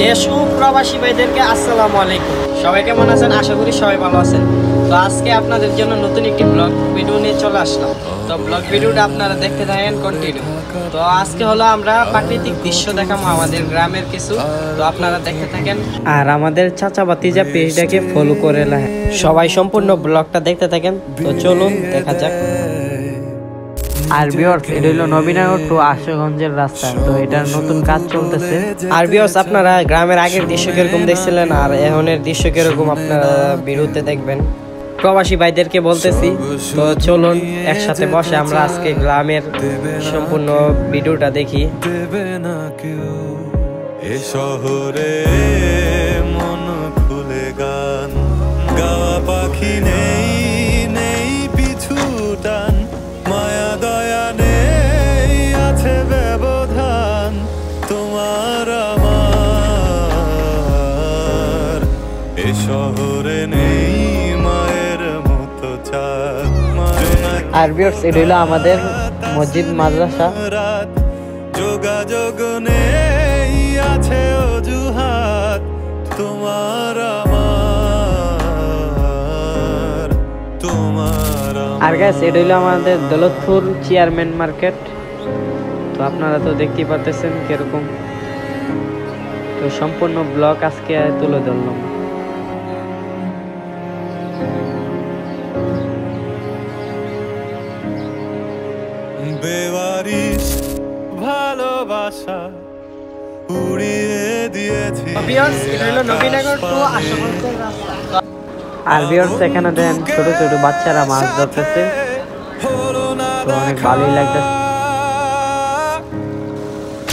দেশ ও প্রবাসী ভাইদেরকে আসসালামু আলাইকুম। সবাই কেমন আছেন? আশা করি সবাই ভালো আছেন। তো আজকে আপনাদের জন্য নতুন একটি ব্লগ ভিডিও নিয়ে চলে আসলাম। তো ব্লগ ভিডিওটা আপনারা দেখতে থাকেন কন্টিনিউ। তো আজকে হলো আমরা প্রাকৃতিক দৃশ্য দেখাবো আমাদের গ্রামের কিছু, তো আপনারা দেখতে থাকেন। আর আমাদের চাচা ভাতিজা পেজটাকে ফলো করে রাখেন। সবাই সম্পূর্ণ ব্লগটা দেখতে থাকেন। তো চলুন দেখা যাক। আর ভিউয়ার্স, এটা হলো নবীনগর টু আশুগঞ্জের রাস্তা। তো এটার নতুন কাজ চলতেছে। আর ভিউয়ার্স, আপনারা গ্রামের আগের দৃশ্য কিরকম দেখছিলেন আর এখনের দৃশ্য কিরকম আপনারা ভিডিওতে দেখবেন। প্রবাসী ভাইদেরকে বলতেছি, তো চলুন একসাথে বসে আমরা আজকে গ্রামের সম্পূর্ণ ভিডিওটা দেখি। শহরে মন খুলে গান গাওয়া পাখি নেই, নেই পিছু টান, মায়া দয়া নেই, আছে ব্যবধান তোমার আমার। এ শহরে নেই মায়ের মতো চাঁদ। আর ভিউয়ার্স, এটা হলো আমাদের মসজিদ মাদ্রাসা। যোগাযোগ নেই, আছে অজুহাত তোমার আমার, তোমার। আর গাইস, এটা হলো আমাদের দৌলতপুর চেয়ারম্যান মার্কেট। তো আপনারা তো দেখতেই পাচ্ছেন কিরকম। তো সম্পূর্ণ ব্লগ আজকে তুলে ধরলাম। বেওয়ারিশ ভালোবাসা উড়িয়ে দিয়েছি। আর ভিউয়ার্স, এখানে দেন ছোট ছোট বাচ্চারা মাছ ধরতেছে। তো অনেক ভালোই লাগতেছে।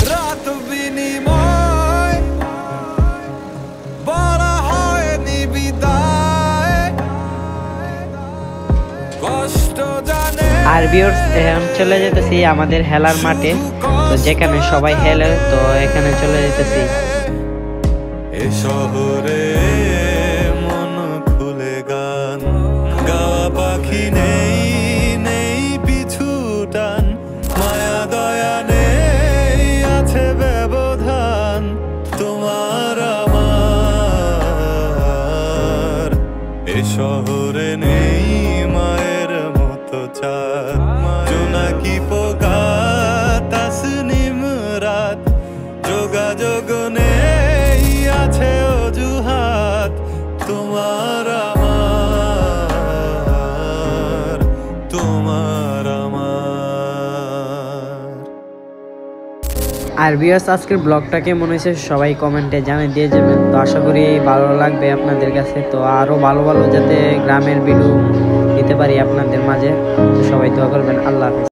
রাত বিনিময় বলা হয়নি বিদায়, কষ্ট জানে। আর ভিউয়ার্স, এখন চলে যেতেছি আমাদের হেলার মাঠে, তো যেখানে সবাই হেলে, তো এখানে চলে যেতেছি। এ শহরে মন খুলে গান গাওয়া পাখি নেই, নেই পিছু টান, মায়া দয়া নেই, আছে ব্যবধান তোমার আমার। এ শহরে নেই মায়ের মতো চাঁদ, জোনাকি পোকা তাসনিম রাত, যোগাযোগ নেই, আছে অজুহাত তোমার আমার, তোমার আমার। আর ভিউয়ার্স, আজকের ব্লগটা কেমন হয়েছে সবাই কমেন্টে জানিয়ে দিয়ে যাবেন। তো আশা করি ভালো লাগবে আপনাদের কাছে। তো আরো ভালো ভালো যাতে গ্রামের ভিডিও দিতে পারি আপনাদের মাঝে, তো সবাই দোয়া করবেন। আল্লাহ হাফেজ।